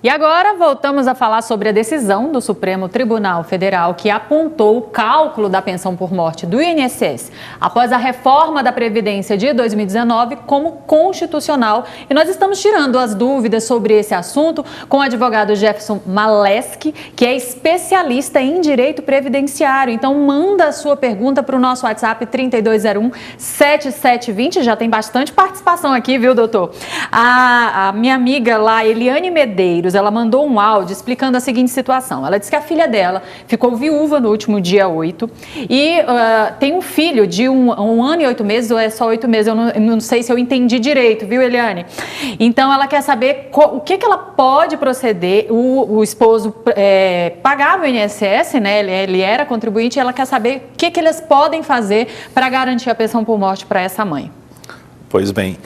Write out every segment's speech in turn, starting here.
E agora voltamos a falar sobre a decisão do Supremo Tribunal Federal que apontou o cálculo da pensão por morte do INSS após a reforma da Previdência de 2019 como constitucional. E nós estamos tirando as dúvidas sobre esse assunto com o advogado Jefferson Maleski, que é especialista em direito previdenciário. Então manda a sua pergunta para o nosso WhatsApp 3201-7720. Já tem bastante participação aqui, viu, doutor? A minha amiga lá, Eliane Medeiros, ela mandou um áudio explicando a seguinte situação. Ela disse que a filha dela ficou viúva no último dia 8 e tem um filho de um ano e 8 meses, ou é só 8 meses, eu não sei se eu entendi direito, viu, Eliane? Então, ela quer saber o que ela pode proceder, o esposo pagava o INSS, né? Ele era contribuinte, e ela quer saber o que eles podem fazer para garantir a pensão por morte para essa mãe. Pois bem,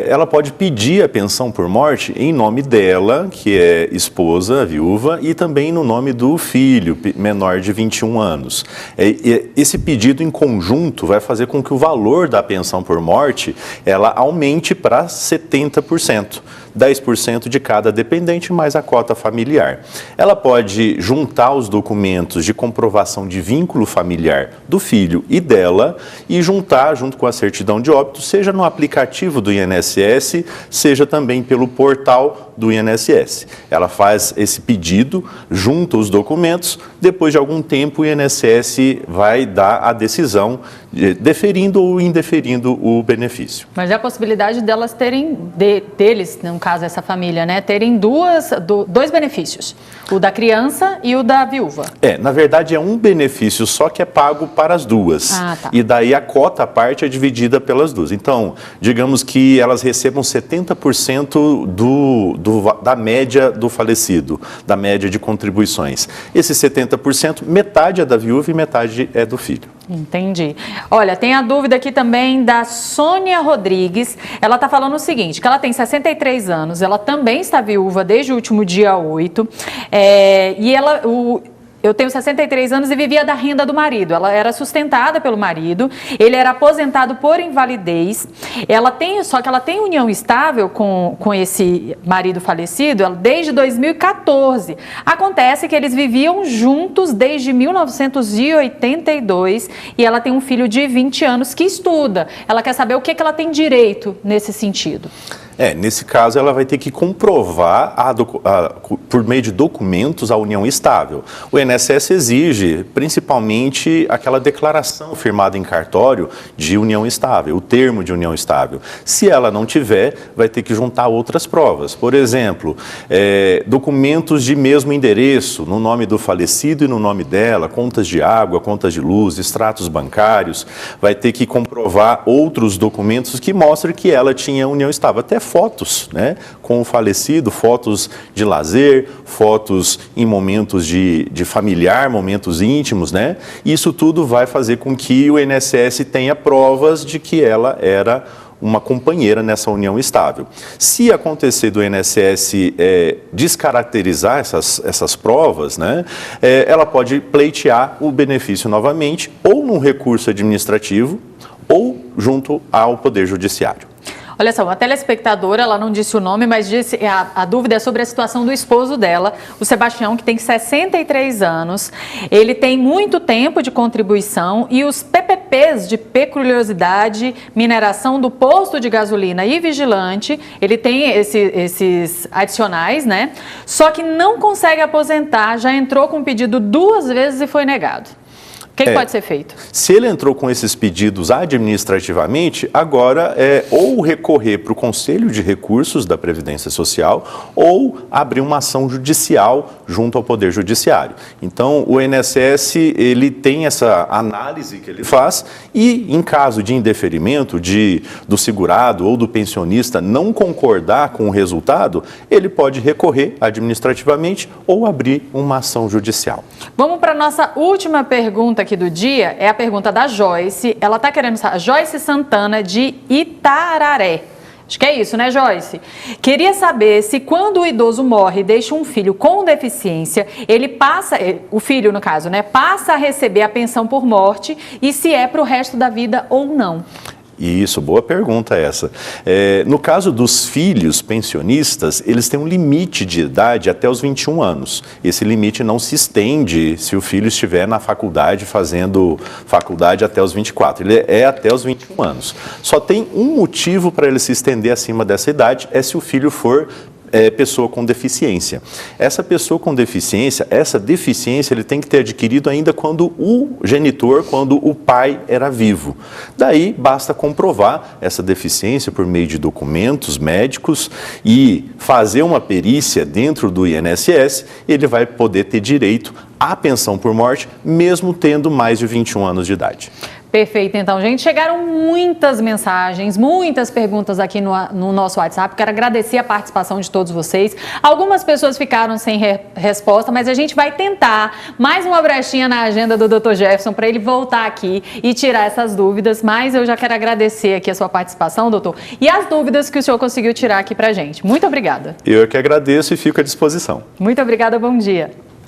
ela pode pedir a pensão por morte em nome dela, que é esposa, viúva, e também no nome do filho menor de 21 anos. Esse pedido em conjunto vai fazer com que o valor da pensão por morte ela aumente para 70%. 10% de cada dependente mais a cota familiar. Ela pode juntar os documentos de comprovação de vínculo familiar do filho e dela e juntar junto com a certidão de óbito, seja no aplicativo do INSS, seja também pelo portal do INSS. Ela faz esse pedido, junta os documentos, depois de algum tempo o INSS vai dar a decisão deferindo ou indeferindo o benefício. Mas é a possibilidade delas terem, deles, no caso essa família, né, terem dois benefícios, o da criança e o da viúva. Na verdade é um benefício só que é pago para as duas. Tá. E daí a cota à parte é dividida pelas duas. Então, digamos que elas recebam 70% da média do falecido, da média de contribuições. Esse 70%, metade é da viúva e metade é do filho. Entendi. Olha, tem a dúvida aqui também da Sônia Rodrigues. Ela está falando o seguinte, que ela tem 63 anos, ela também está viúva desde o último dia 8, eu tenho 63 anos e vivia da renda do marido. Ela era sustentada pelo marido, ele era aposentado por invalidez. Só que ela tem união estável com esse marido falecido desde 2014. Acontece que eles viviam juntos desde 1982 e ela tem um filho de 20 anos que estuda. Ela quer saber o que ela tem direito nesse sentido. Nesse caso, ela vai ter que comprovar, por meio de documentos, a união estável. O INSS exige, principalmente, aquela declaração firmada em cartório de união estável, o termo de união estável. Se ela não tiver, vai ter que juntar outras provas. Por exemplo, documentos de mesmo endereço, no nome do falecido e no nome dela, contas de água, contas de luz, extratos bancários. Vai ter que comprovar outros documentos que mostrem que ela tinha união estável. Até fotos, né, com o falecido, fotos de lazer, fotos em momentos de familiar, momentos íntimos, né? Isso tudo vai fazer com que o INSS tenha provas de que ela era uma companheira nessa união estável. Se acontecer do INSS descaracterizar essas provas, né, ela pode pleitear o benefício novamente, ou num recurso administrativo, ou junto ao Poder Judiciário. Olha só, uma telespectadora, ela não disse o nome, mas disse a dúvida é sobre a situação do esposo dela, o Sebastião, que tem 63 anos. Ele tem muito tempo de contribuição e os PPPs de peculiaridade, mineração do posto de gasolina e vigilante, ele tem esses adicionais, né? Só que não consegue aposentar, já entrou com pedido 2 vezes e foi negado. O que pode ser feito? Se ele entrou com esses pedidos administrativamente, agora ou recorrer para o Conselho de Recursos da Previdência Social ou abrir uma ação judicial junto ao Poder Judiciário. Então, o INSS, ele tem essa análise que ele faz e, em caso de indeferimento do segurado ou do pensionista não concordar com o resultado, ele pode recorrer administrativamente ou abrir uma ação judicial. Vamos para a nossa última pergunta aqui do dia, é a pergunta da Joyce. Ela está querendo saber, Joyce Santana, de Itararé. Acho que é isso, né, Joyce? Queria saber se quando o idoso morre e deixa um filho com deficiência, ele passa, o filho no caso, né, passa a receber a pensão por morte e se é para o resto da vida ou não. Isso, boa pergunta essa. No caso dos filhos pensionistas, eles têm um limite de idade até os 21 anos. Esse limite não se estende se o filho estiver na faculdade, fazendo faculdade até os 24. Ele é até os 21 anos. Só tem um motivo para ele se estender acima dessa idade, é se o filho for pessoa com deficiência. Essa pessoa com deficiência, essa deficiência ele tem que ter adquirido ainda quando o genitor, quando o pai era vivo. Daí basta comprovar essa deficiência por meio de documentos médicos e fazer uma perícia dentro do INSS, ele vai poder ter direito à pensão por morte, mesmo tendo mais de 21 anos de idade. Perfeito, então, gente. Chegaram muitas mensagens, muitas perguntas aqui no nosso WhatsApp. Quero agradecer a participação de todos vocês. Algumas pessoas ficaram sem resposta, mas a gente vai tentar mais uma brechinha na agenda do Dr. Jefferson para ele voltar aqui e tirar essas dúvidas. Mas eu já quero agradecer aqui a sua participação, doutor, e as dúvidas que o senhor conseguiu tirar aqui para a gente. Muito obrigada. Eu que agradeço e fico à disposição. Muito obrigada, bom dia.